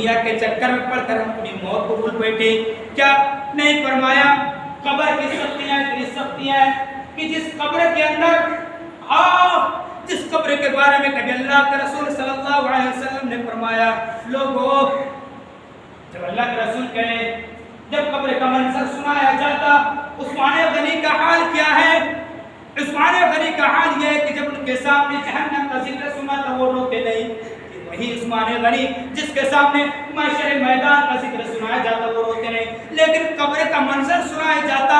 دنیا کے چکر میں پڑ کر ہم اپنی موت کو بھول بیٹھے. کیا نہیں فرمایا قبر کی سختیاں اتنی سختی ہیں کہ جس قبر کے اندر جس قبر کے بارے میں کبھی اللہ کے رسول صلی اللہ علیہ وسلم نے فرمایا لوگوں جب اللہ کے رسول کہے جب قبر کا منظر سنایا جاتا عثمان غنی کا حال کیا ہے؟ عثمان غنی کا حال یہ ہے کہ جب ان کے سامنے جہنم کا ذکر سنا تو وہ روتے نہیں. وہی عثمان غنی جس کے سامنے محشر میدان کا ذکر سنایا جاتا وہ روتے نہیں, لیکن قبر کا منظر سنایا جاتا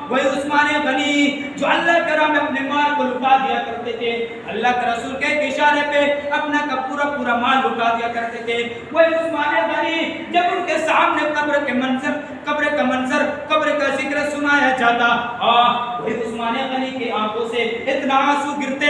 وہی عثمان غنی جو اللہ کے راہ میں اپنے مال کو لٹا دیا کرتے تھے, اللہ کے رسول کے اشارے پہ اپنا کا پورا مال لٹا دیا کرتے تھے, وہی عثمان غنی جب ان کے سامنے قبر کا منظر قبر کا ذکر سنایا جاتا وہی عثمان غنی کی آنکھوں سے اتنا آنسو گرتے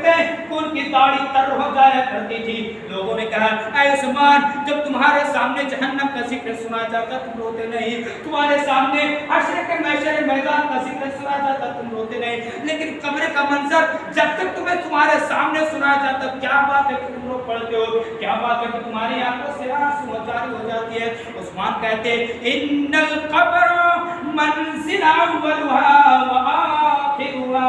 کہ ان کی داڑھی تر ہو جایا کرتی تھی. لوگوں نے کہا اے عثمان جب تمہارے سامنے جہنم کا ذکر سنا جاتا تم روتے نہیں, تمہارے سامنے حشر کے محشر میدان کا ذکر سنا جاتا تم روتے نہیں, لیکن قبر کا منظر جب تک تمہارے سامنے سنا جاتا کیا بات ہے کہ تم رو پڑتے ہو, کیا بات ہے کہ تمہاری آنکھوں سے آنسو جاری ہو جاتی ہے. عثمان کہتے ان القبر منزل اولها واخرها,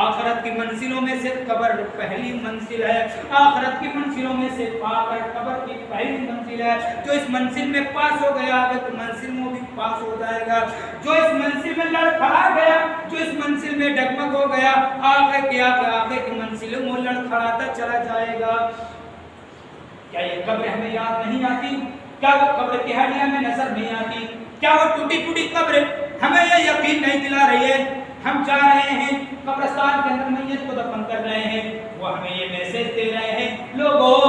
آخرت کی منزلوں میں سے قبر پہلی منزل ہے, آخرت کی منزلوں میں سے قبر کی پہلی منزل ہے. جو اس منزل میں پاس ہو گیا آگے تو منزل میں بھی پاس ہو جائے گا, جو اس منزل میں لڑکھڑا گیا, جو اس منزل میں ڈگمگ ہو گیا آگے کی منزلوں میں لڑکھڑاتا چلا جائے گا. کیا یہ قبر ہمیں یاد نہیں آتی؟ کیا وہ قبر کی ہڈیاں میں نظر نہیں آتی؟ کیا وہ ٹوٹی پھوٹی قبر ہمیں یہ یقین نہیں دلا رہی ہے؟ ہم جا رہے ہیں قبرستان کے اندر میت کو دفن کر رہے ہیں, وہ ہمیں یہ میسج دے رہے ہیں لوگوں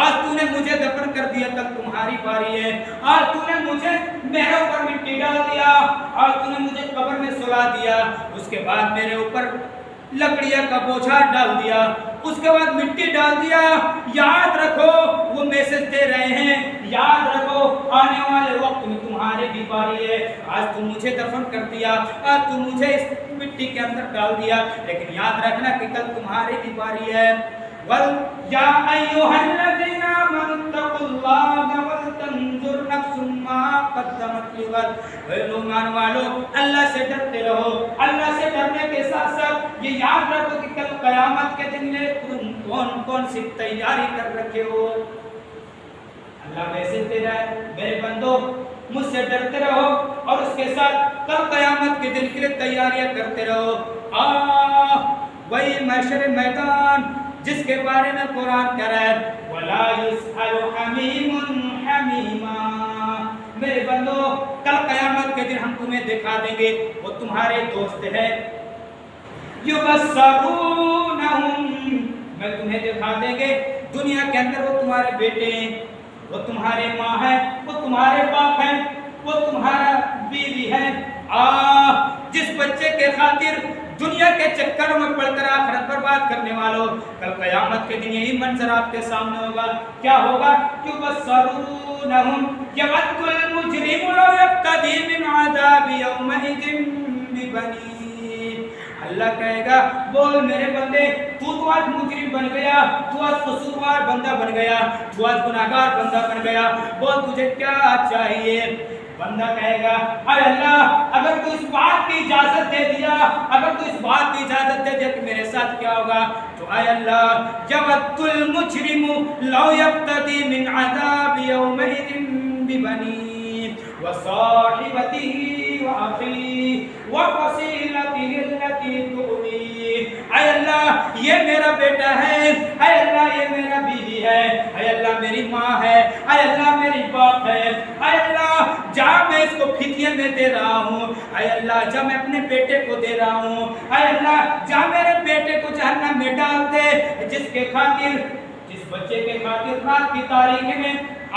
آج تو نے مجھے دفن کر دیا کل تمہاری باری ہے, آج تو نے مجھے میرے اوپر مٹی ڈال دیا, آج تو نے مجھے قبر میں سلا دیا, اس کے بعد میرے اوپر لکڑیاں کا بوجھا ڈال دیا, اس کے بعد مٹی ڈال دیا. یاد رکھو وہ میسج دے رہے ہیں, یاد رکھو آنے والے وقت میں تمہارے بھی باری ہے. آج تم مجھے دفن کر دیا, آج تم مجھے اس مٹی کے اندر ڈال دیا, لیکن یاد رکھنا کہ کل تمہاری بھی باری ہے. یا ایھا الذین آمنوا اتقوا اللہ ولتنظر نفس ما قدمت لغد, ایمان والو اللہ سے ڈرتے رہو. اللہ سے ڈرنے کے ساتھ ساتھ یہ یاد رکھو کہ کل قیامت کے دن میں تم کون سی تیاری کر رکھے ہو. اللہ میسج دے رہا ہے میرے بندو مجھ سے ڈرتے رہو اور اس کے ساتھ کل قیامت کے دن کے لیے تیاریاں کرتے رہو. وہی محشر میدان جس کے بارے میں قرآن کہہ رہا ہے وَلَا يُسْأَلُ حَمِيمٌ حَمِيمًا. میرے بندو کل قیامت کے دن ہم تمہیں دکھا دیں گے وہ تمہارے دوست ہے. يُبَصَّرُونَهُمْ, میں تمہیں دکھا دیں گے دنیا کے اندر وہ تمہارے بیٹے ہیں, وہ تمہارے ماں ہیں, وہ تمہارے باپ ہیں, وہ تمہارا بیوی ہے. جس بچے کے خاطر دنیا کے چکروں میں پڑ کر آخرت برباد کرنے والوں کل قیامت کے دن یہی منظر آپ کے سامنے ہوگا. کیا ہوگا؟ يُبَصَّرُونَهُمْ يَوَدُّ الْمُجْرِمُ لَوْ يَفْتَدِي مِنْ عَذَابِ يَوْمَئِذٍ بِبَنِيهِ. اللہ کہے گا بول میرے بندے تو آج مجرم بن گیا, تو آج قصوروار بندہ بن گیا, تو آج گناہگار بندہ بن گیا, بول تجھے کیا چاہیے. بندہ کہے گا اے اللہ اگر تو اس بات کی اجازت دے دیا, اگر تو اس بات کی اجازت دے دیا کہ میرے ساتھ کیا ہوگا, تو اے اللہ یود المجرم لو یفتدی من عذاب یومئذ ببنیہ وصاحبته واخیہ وفصیلته التي تؤویہ. اے اللہ یہ میرا بیٹا ہے, اے اللہ یہ میرا بیوی ہے, اے اللہ میری ماں ہے, اے اللہ میری باپ ہے, اے اللہ جا میں اس کو پھتیے میں دے رہا ہوں, اے اللہ جا میں اپنے بیٹے کو دے رہا ہوں, اے اللہ جا میرے بیٹے کو جہنم میں ڈال دے. جس بچے کے خاطر رات کی تاریکی میں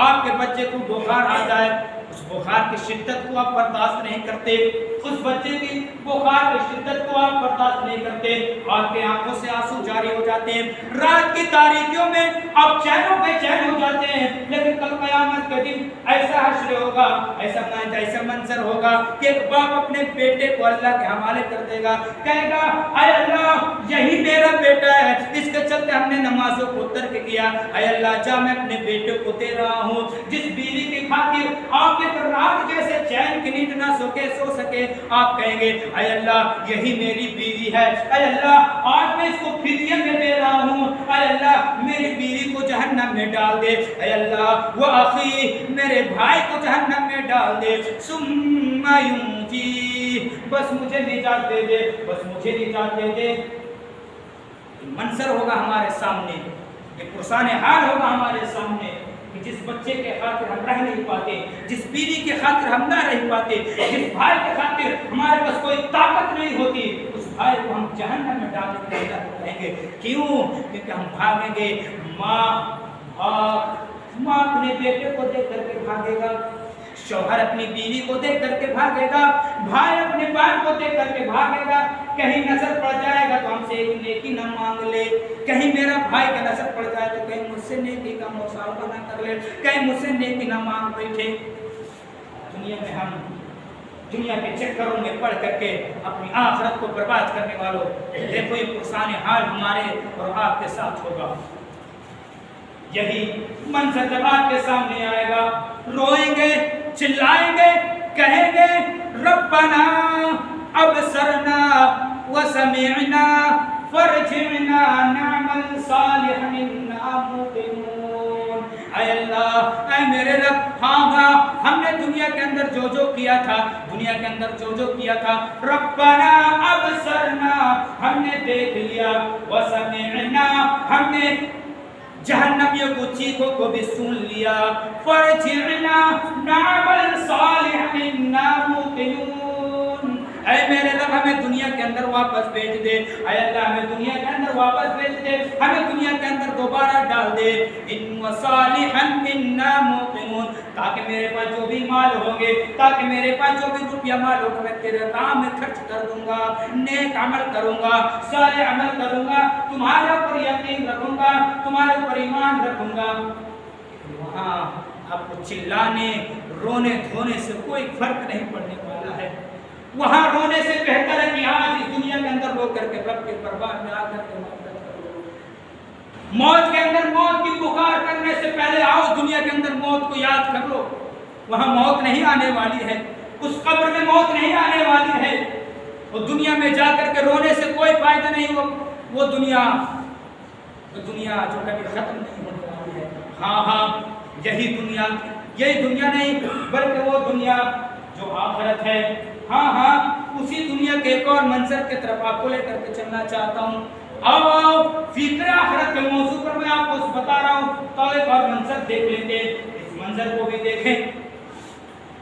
آپ کے بچے کو بخار آ جائے, اس بخار کی شدت کو آپ برداشت نہیں کرتے، اس بچے کی بخار کی شدت کو آپ برداشت نہیں کرتے، آپ کے آنکھوں سے آنسو جاری ہو جاتے ہیں، رات کی تاریکیوں میں آپ چین و بے چین ہو جاتے ہیں، لیکن کل قیامت کے دن ایسا حشر ہوگا، ایسا منظر ہوگا کہ ایک باپ اپنے بیٹے کو اللہ کے حوالے کر دے گا، کہے گا اے اللہ یہی میرا بیٹا ہے، اس کے چلتے ہم نے نمازوں کو ترک کیا، اے اللہ جا میں اپنے بیٹے کو دے رہا ہوں، جس بیوی کی خاطر آپ ایک رات جیسے چین کی نیند نہ سو سکے، آپ کہیں گے اے اللہ یہی میری بیوی ہے، اے اللہ آج میں اس کو فدیے میں دے رہا ہوں، اے اللہ میری بیوی کو جہنم میں ڈال دے، اے اللہ وہ آخی میرے بھائی کو جہنم میں ڈال دے، ثم ینجی بس مجھے نجات دے دے، بس مجھے نجات دے دے۔ منظر ہوگا ہمارے سامنے، یہ پرسان حال ہوگا ہمارے سامنے کہ جس بچے کے خاطر ہم رہ نہیں پاتے، جس بیوی کے خاطر ہم نہ رہ پاتے، جس بھائی کے خاطر ہمارے پاس کوئی طاقت نہیں ہوتی، اس بھائی کو ہم جہنم میں ڈال کے کہیں گے کیوں؟ کیونکہ ہم بھاگیں گے، ماں اپنے بیٹے کو دیکھ کر کے بھاگے گا، شوہر اپنی بیوی کو دیکھ کر کے بھاگے گا، بھائی اپنے بہن کو دیکھ کر کے بھاگے گا، کہیں نظر پڑ جائے گا تو ہم سے ایک نیکی نہ مانگ لے، کہیں میرا بھائی کا نظر پڑ جائے تو کہیں مجھ سے نیکی کا مصالحہ نہ کر لے، کہیں مجھ سے نیکی نہ مانگ بیٹھے۔ دنیا میں ہم دنیا کے چکروں میں پڑ کر کے اپنی آخرت کو برباد کرنے والوں، دیکھو یہ پرسان حال ہمارے اور آپ کے ساتھ ہوگا۔ یہی منظر جب آپ کے سامنے آئے گا، روئیں گے، چلائیں گے، کہیں گے ربنا ابصرنا وسمعنا فرجعنا نعمل صالحا انا موقنون۔ اے اللہ، اے میرے رب، ہاں ہم نے دنیا کے اندر جو کیا تھا، دنیا کے اندر جو کیا تھا، ربنا ابصرنا ہم نے دیکھ لیا، وسمعنا ہم نے جہنمیوں کو چیخوں کو بھی سن لیا، فرجعنا نعمل صالحا انا موقنون۔ اے میرے رب ہمیں دنیا کے اندر واپس بھیج دے، اے اللہ ہمیں دنیا کے اندر واپس بھیج دے، ہمیں دنیا کے اندر دوبارہ ڈال دے، ان صالحا انا موقنون، تاکہ میرے پاس جو بھی مال ہوں گے، تاکہ میرے پاس جو بھی روپیہ مال ہوگا میں تیرے کام میں خرچ کر دوں گا، نیک عمل کروں گا، صالح عمل کروں گا، تمہارے اوپر یقین رکھوں گا، تمہارے اوپر ایمان رکھوں گا۔ وہاں آپ کو چلانے رونے دھونے سے کوئی فرق نہیں پڑنے والا ہے، وہاں رونے سے بہتر ہے کہ آج اس دنیا کے اندر رو کر کے رب کے دربار میں آ کر کے موت کے اندر موت کی پکار کرنے سے پہلے آؤ دنیا کے اندر موت کو یاد کر لو، وہاں موت نہیں آنے والی ہے، اس قبر میں موت نہیں آنے والی ہے، اور دنیا میں جا کر کے رونے سے کوئی فائدہ نہیں، وہ دنیا جو کبھی ختم نہیں ہونے والی ہے۔ ہاں یہی دنیا نہیں بلکہ وہ دنیا جو آخرت ہے، ہاں اسی دنیا کے ایک اور منظر کی طرف آپ کو لے کر کے چلنا چاہتا ہوں۔ آؤ فکر آخرت کے موضوع پر میں آپ کو بتا رہا ہوں، تو ایک اور منظر دیکھ لیتے، اس منظر کو بھی دیکھیں،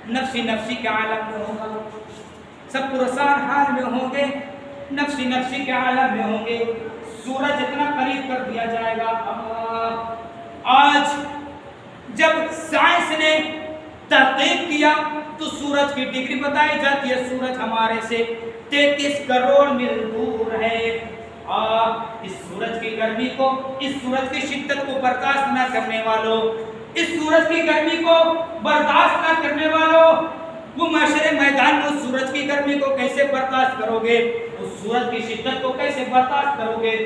نفسی کے عالم میں ہوگا، سب پرسان حال میں ہوں گے، نفسی کے عالم میں ہوں گے، سورج اتنا قریب کر دیا جائے گا۔ آج جب سائنس نے تحقیق کیا تو سورج کی ڈگری بتائی جاتی ہے، سورج ہمارے سے 33 کروڑ میل دور ہے۔ اس سورج کی گرمی کو، اس سورج کی شدت کو برداشت نہ کرنے والوں، اس سورج کی گرمی کو برداشت نہ کرنے والوں، وہ معاشرے میدان میں اس سورج کی گرمی کو کیسے برداشت کرو گے؟ اس سورج کی شدت کو کیسے برداشت کرو گے؟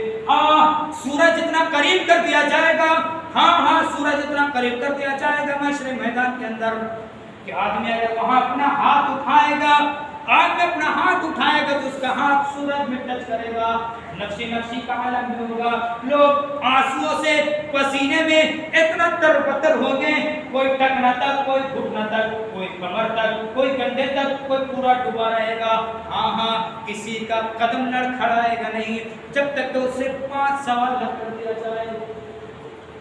سورج اتنا قریب کر دیا جائے گا، ہاں سورج اتنا قریب کر دیا جائے گا معاشرے میدان کے اندر کہ آدمی اگر وہاں اپنا ہاتھ اٹھائے گا، آدمی اپنا ہاتھ اٹھائے گا تو اس کا ہاتھ سورج میں ٹچ کرے گا، نفسی کا عالم میں ہوگا، لوگ آنسوؤں سے پسینے میں اتنا تربتر ہو گئے، کوئی ٹکنا تک، کوئی گھٹنا تک، کوئی کمر تک، کوئی کندھے تک، کوئی پورا ڈوبا رہے گا، ہاں کسی کا قدم لڑکھڑائے گا نہیں جب تک کہ اسے 5 سوال نہ کر دیا جائے۔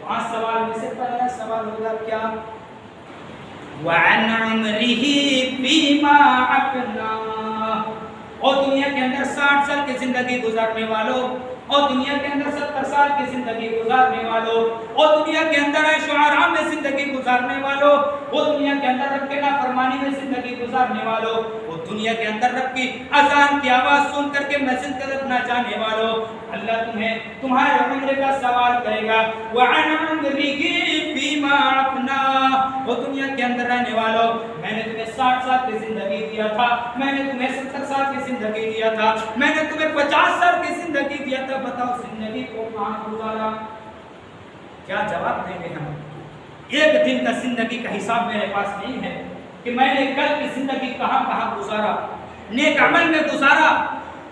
5 سوال میں سے پہلا سوال ہوگا کیا؟ وَعَنْ عُمْرِهِ فِيمَا أَفْنَاهُ، اور دنیا کے اندر 60 سال کی زندگی گزارنے والوں، اور دنیا کے اندر 70 سال کی زندگی گزارنے والوں، اور دنیا کے اندر عیش و آرام میں زندگی گزارنے والوں، اور دنیا کے اندر رب کے نافرمانی میں زندگی گزارنے والوں، اور دنیا کے اندر رب کی اذان کی آواز سن کر کے مسجد کی طرف نہ جانے والوں، اللہ تمہیں تمہارے عمر کا سوال کرے گا وَعَنْ عُمْرِهِ فِيمَا أَفْنَاهُ، اور دنیا کے اندر رہنے والوں میں نے تمہیں 60 سال کی زندگی دیا تھا، میں نے تمہیں 70 سال کی زندگی دیا تھا، میں نے تمہیں 50 سال کی زندگی دیا تھا، بتاؤ زندگی کو کہاں گزارا؟ کیا جواب دیں گے ہم؟ ایک دن کا زندگی کا حساب میرے پاس نہیں ہے کہ میں نے کل کی زندگی کہاں کہاں گزارا، نیک عمل میں گزارا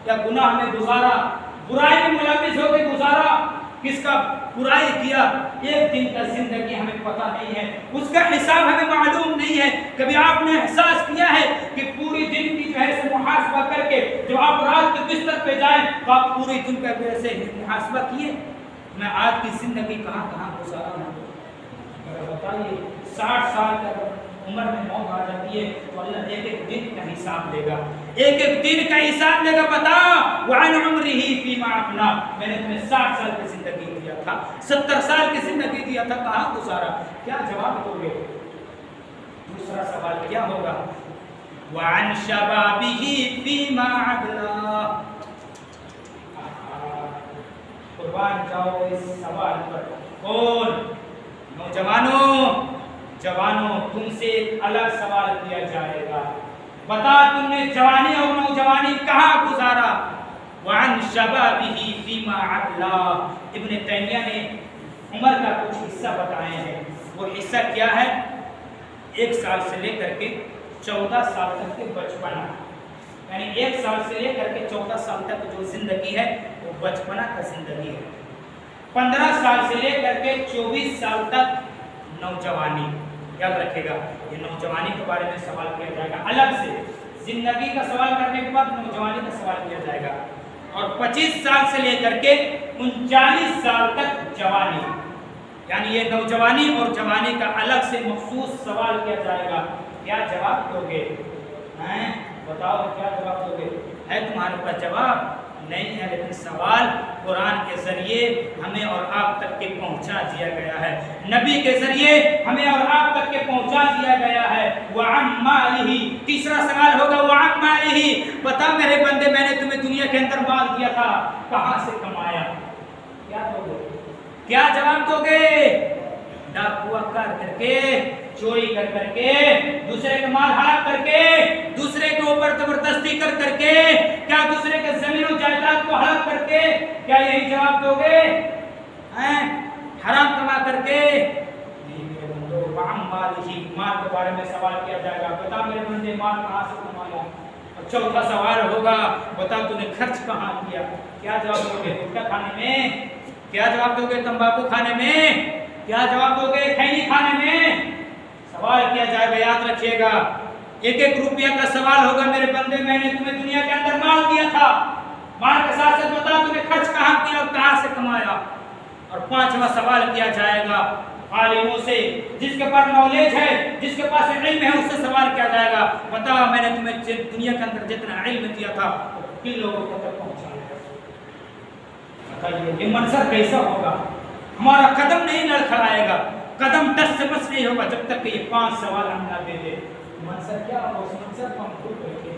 یا گناہ میں گزارا، برائی میں ملوث ہو کے گزارا، کس کا برائی کیا، ایک دن کا زندگی ہمیں پتہ نہیں ہے، اس کا حساب ہمیں معلوم نہیں ہے۔ کبھی آپ نے احساس کیا ہے کہ پوری دن کی جو ہے سے محاسبہ کر کے جب آپ رات کے بستر پہ جائیں تو آپ پوری دن کا ویسے محاسبہ کیے میں آج کی زندگی کہاں کہاں گزارا ہوں؟ بتائیے 60 سال تک عمر میں موت آ جاتی ہے تو اللہ ایک ایک دن کا حساب لے گا، ایک ایک دن کا حساب لے گا۔ بتا وَعَنْ عُمْرِهِ فِيمَا أَفْنَاهُ، میں نے تمہیں 60 سال کی زندگی دیا تھا، 70 سال کی زندگی دیا تھا، کہاں گزارا؟ کیا جواب دو گے؟ دوسرا سوال کیا ہوگا؟ وَعَنْ شَبَابِهِ فِيمَا أَبْلَاهُ، قربان جاؤ اس سوال پر۔ کون؟ نوجوانوں، جوانوں، تم سے الگ سوال کیا جائے گا، بتا تم نے جوانی اور نوجوانی کہاں گزارا؟ وعن شبابہ فیما عبلا، ابن تیمیہ نے عمر کا کچھ حصہ بتائے ہیں، وہ حصہ کیا ہے؟ 1 سال سے لے کر کے 14 سال تک کے بچپنا، یعنی 1 سال سے لے کر کے 14 سال تک جو زندگی ہے وہ بچپنا کا زندگی ہے، 15 سال سے لے کر کے 24 سال تک نوجوانی، یاد رکھے گا یہ نوجوانی کے بارے میں سوال کیا جائے گا الگ سے، زندگی کا سوال کرنے کے بعد نوجوانی کا سوال کیا جائے گا، اور 25 سال سے لے کر کے 39 سال تک جوانی، یعنی یہ نوجوانی اور جوانی کا الگ سے مخصوص سوال کیا جائے گا۔ کیا جواب دو گے؟ بتاؤ کیا جواب دو گے؟ ہے تمہارے پاس جواب؟ نہیں ہے، لیکن سوال قرآن کے ذریعے ہمیں اور آپ تک کے پہنچا دیا گیا ہے، نبی کے ذریعے ہمیں اور آپ تک کے پہنچا دیا گیا ہے۔ وَعَنْ مَالِهِ، تیسرا سوال ہوگا وَعَنْ مَالِهِ، بتا میرے بندے میں نے تمہیں دنیا کے اندر مال دیا تھا، کہاں سے کمایا؟ کیا دو گے؟ کیا جواب دو گے؟ ڈاکوا کر کے، چوری کر کے، دوسرے کا مال ہڑپ کر کے، دوسرے کے اوپر زبردستی کر کے، کیا دوسرے کے زمین و جائیداد کو ہڑپ کر کے، کیا یہی جواب دو گے؟ حرام کما کر کے؟ نہیں میرے بندو، وعن مالہ، مال کے بارے میں سوال کیا جائے گا، بتا میرے بندے مال کہاں سے کمایا؟ اور چوتھا سوال ہوگا بتا تو نے خرچ کہاں کیا؟ کیا جواب دو گے؟ گٹکا کھانے میں؟ کیا جواب دو گے؟ تمباکو کھانے میں؟ کیا جواب دو گے؟ کھینی کھانے میں؟ سوال کیا جائے گا، یاد رکھیے گا، 1-1 روپیہ کا سوال ہوگا میرے بندے میں نے تمہیں دنیا کے اندر مال دیا تھا، مال کے ساتھ ساتھ بتا تمہیں خرچ کہاں کیا اور کہاں سے کمایا؟ اور 5واں سوال کیا جائے گا عالموں سے، جس کے پاس نالج ہے، جس کے پاس علم ہے، اس سے سوال کیا جائے گا، بتا میں نے تمہیں دنیا کے اندر جتنا علم دیا تھا وہ کن لوگوں تک پہنچایا؟ بتائیے یہ منظر کیسا ہوگا؟ ہمارا قدم نہیں لڑکھڑائے گا، قدم 10 سے بس نہیں ہوگا جب تک کہ یہ 5 سوال ہم نہ دے دے۔ منظر کیا ہوگا؟ اس منظر کو ہم خود بیٹھے،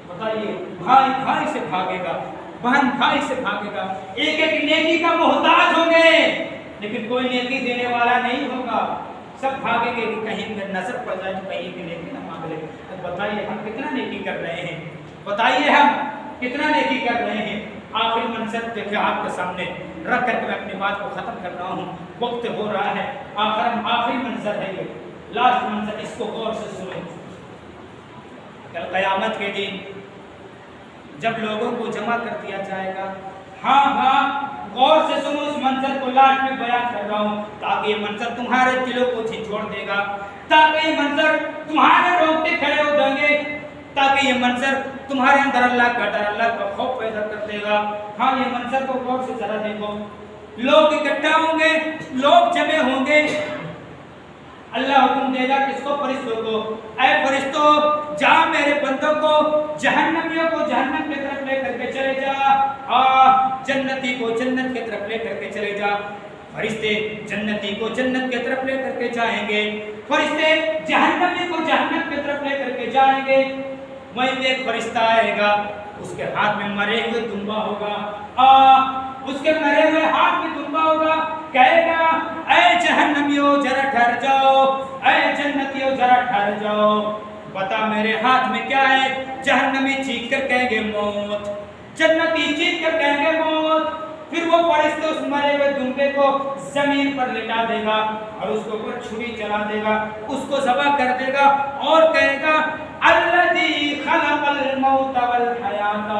بتائیے بھائی بھائی سے بھاگے گا، بہن بھائی سے بھاگے گا، ایک ایک نیکی کا محتاج ہوں گے لیکن کوئی نیکی دینے والا نہیں ہوگا، سب بھاگیں گے کہ کہیں میں نظر پڑ جائے تو کہیں کی نیکی نہ مانگ لے۔ بتائیے ہم کتنا نیکی کر رہے ہیں؟ بتائیے ہم کتنا نیکی کر رہے ہیں؟ آخری منظر دیکھیں آپ کے سامنے رکھ کر کے میں اپنی بات کو ختم کر رہا ہوں، وقت ہو رہا ہے، آخری منظر ہے یہ، لاسٹ منظر، اس کو غور سے سنیں۔ کل قیامت کے دن جب لوگوں کو جمع کر دیا جائے گا، ہاں غور سے سنو، اس منظر کو لاسٹ میں بیان کر رہا ہوں تاکہ یہ منظر تمہارے دلوں کو جھنجھوڑ دے گا، تاکہ یہ منظر تمہارے رونگٹے کھڑے ہو جائیں گے، تاکہ یہ منظر تمہارے اندر اللہ کا ڈر، اللہ کا خوف پیدا کر دے گا۔ ہاں یہ منظر کو غور سے ذرا دیکھو، لوگ اکٹھا ہوں گے، لوگ جمع ہوں گے، اللہ حکم دے گا کس کو؟ فرشتوں کو، اے فرشتوں جا میرے بندوں کو، جہنمیوں کو جہنم کی طرف لے کر کے چلے جا، جنتی کو جنت کی طرف لے کر کے چلے جا۔ فرشتے جنتی کو جنت کی طرف لے کر کے جائیں گے، فرشتے جہنمی کو جہنم کی طرف لے کر کے جائیں گے۔ وہیں ایک فرشتہ آئے گا، اس کے ہاتھ میں مرے ہوئے دمبا ہوگا، اس کے مرے ہوئے ہاتھ میں دمبا ہوگا، کہے گا اے جہنمیوں ذرا ٹھہر جاؤ، اے جنتیوں ذرا ٹھہر جاؤ، بتا میرے ہاتھ میں کیا ہے؟ جہنمی چیخ کر کہیں گے موت، جنتی چیخ کر کہیں گے موت۔ پھر وہ فرشتے اس مرے ہوئے دمبے کو زمین پر لٹا دے گا اور اس کے اوپر چھری چلا دے گا، اس کو ذبح کر دے گا اور کہے گا الذی خلق الموت والحیات،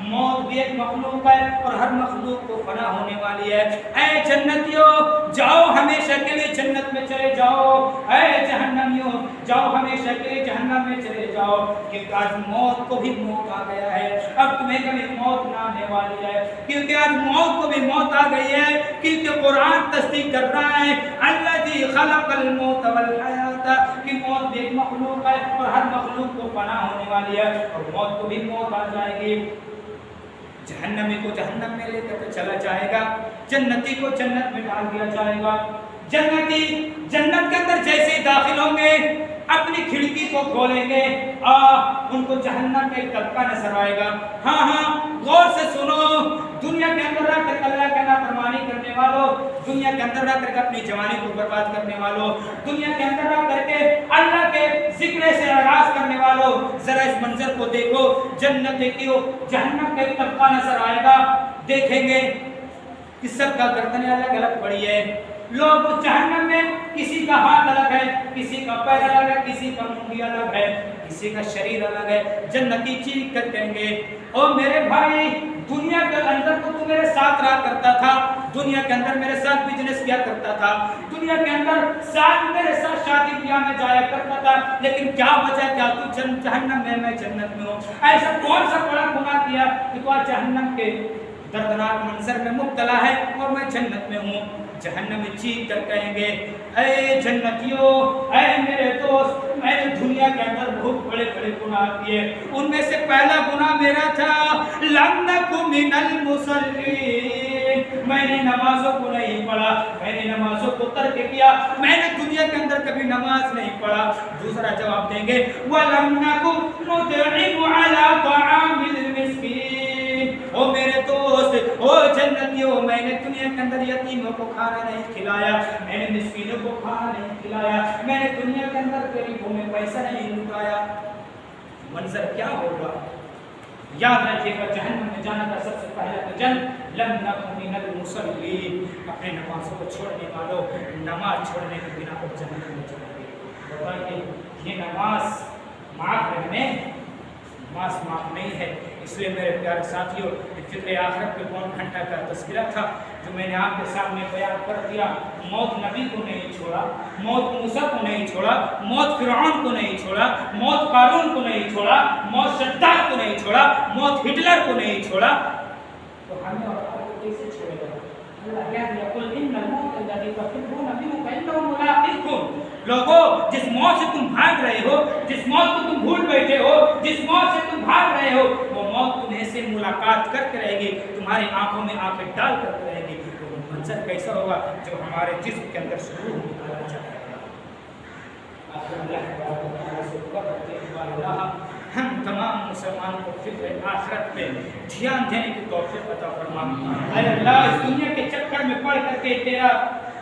موت بھی ایک مخلوق ہے اور ہر مخلوق کو فنا ہونے والی ہے۔ اے جنتیوں جاؤ ہمیشہ کے لیے جنت میں چلے جاؤ، اے جہنمیوں جاؤ ہمیشہ کے لیے جہنم میں چلے جاؤ، کیونکہ آج موت کو بھی موت آ گیا ہے، اب تمہیں کبھی موت نہ آنے والی ہے، کیونکہ آج موت کو بھی موت آ گئی ہے، کیونکہ قرآن تصدیق کر رہا ہے الذی خلق الموت والحیات، کہ موت بھی ایک مخلوق ہے اور ہر مخلوق کو فنا ہونے والی ہے اور موت کو بھی موت آ جائے گی۔ جہنمی کو جہنم میں لے کر چلا جائے گا، جنتی کو جنت میں ڈال دیا جائے گا۔ جنتی جنت کے اندر جیسے ہی داخل ہوں گے اپنی کھڑکی کو کھولیں گے، ان کو جہنم کا ایک طبقہ نظر آئے گا۔ ہاں غور سے سنو، دنیا کے اندر رہ کر اللہ کا نافرمانی کرنے والوں، دنیا کے اندر رہ کر اپنی جوانی کو برباد کرنے والوں، دنیا کے اندر رہ کر کے اللہ کے ذکر سے اعراض کرنے والوں، ذرا اس منظر کو دیکھو، جنت دیکھیو، جہنم کا ایک طبقہ نظر آئے گا، دیکھیں گے کہ سب کا گردنیں الگ الگ پڑی ہے، لوگ اس جہنم میں کسی کا ہاتھ الگ ہے، کسی کا پیر الگ ہے، کسی کا منڈی الگ ہے، کسی کا شریر الگ ہے۔ جنتی چیخ کر کہیں گے او میرے بھائی، دنیا کے اندر تو میرے ساتھ رہا کرتا تھا، دنیا کے اندر میرے ساتھ بزنس کیا کرتا تھا، دنیا کے اندر ساتھ میرے ساتھ شادی بیاہ میں جایا کرتا تھا، لیکن کیا وجہ کیا تو جہنم میں جنت میں ہوں؟ ایسا کون سا بڑا گناہ کیا کہ تو آج جہنم کے دردناک منظر میں مبتلا ہے اور میں جنت میں ہوں؟ جہنم میں چیخ کر کہیں گے اے جنتیوں، اے میرے دوست، میں نے دنیا کے اندر بہت بڑے بڑے گناہ کیے، ان میں سے پہلا گناہ میرا تھا لم نک من المصلین، میں نے نمازوں کو نہیں پڑھا، میں نے نمازوں کو ترک کیا، میں نے دنیا کے اندر کبھی نماز نہیں پڑھا۔ دوسرا جواب دیں گے وَلَمْ نَكُ نُطْعِمُ عَلَىٰ طَعَامِ الْمِسْكِينِ، او میرے دوست، او جنتیوں، میں نے دنیا کے اندر یتیموں کو کھانا نہیں کھلایا، میں نے مسکینوں کو کھانا نہیں کھلایا، میں نے دنیا کے اندر غریبوں میں پیسہ نہیں لٹایا۔ منظر کیا ہوگا؟ یاد رکھیے گا جہنم میں جانا کا سب سے پہلا جن لم نکن من المصلین، اپنے نمازوں کو چھوڑنے والوں، نماز چھوڑنے کے بنا پر جہنم میں چلے گئے۔ بتائیے یہ نماز معاف رہنے، نماز معاف نہیں ہے۔ اس لیے میرے پیارے ساتھیوں، فکر آخرت کے 2 گھنٹہ کا تذکرہ تھا جو میں نے آپ کے سامنے بیان کر دیا۔ موت نبی کو نہیں چھوڑا، موت موسیٰ کو نہیں چھوڑا، موت فرعون کو نہیں چھوڑا، موت قارون کو نہیں چھوڑا، موت شداد کو نہیں چھوڑا، موت ہٹلر کو نہیں چھوڑا، تو ہمیں اور آپ کو کیسے چھوڑے گا؟ اللہ کہہ دیا قل ان الموت الذی تفرون منه فانه ملاقیکم، لوگو جس موت سے تم بھاگ رہے ہو، جس موت کو تم بھول بیٹھے ہو، جس موت سے تم بھاگ رہے ہو، وہ موت تمہیں سے ملاقات کرتے رہے گی، تمہاری آنکھوں میں آنکھیں ڈال کرتے رہے گی۔ تو وہ منظر کیسا ہوگا جو ہمارے جسم کے اندر شروع نکالا جائے گا۔ آخر اللہ سے دعا کرتے ہیں اللہ ہم تمام مسلمانوں کو فکر آخرت پہ دھیان دینے کی توفیق عطا فرما۔ اے اللہ اس دنیا کے چکر میں پڑ کر کے تیرا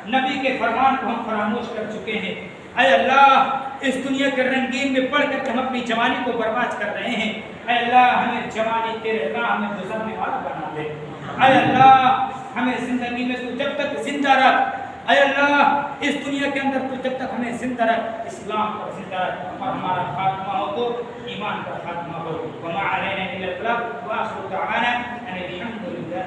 نبی کے فرمان کو ہم فراموش کر چکے ہیں۔ اے اللہ اس دنیا کے رنگین میں پڑھ کر کے ہم اپنی جوانی کو برباد کر رہے ہیں۔ اے اللہ ہمیں جوانی تیرے راہ میں گزارنے والا بنا دے۔ اے اللہ ہمیں زندگی میں تو جب تک زندہ رکھ، اے اللہ اس دنیا کے اندر تو جب تک ہمیں زندہ رکھ، اسلام پر زندہ رکھ، اور ہمارا خاتمہ ہو تو ایمان پر خاتمہ ہو۔ وما علینا الا البلاغ، وآخر دعوانا ان الحمد للہ۔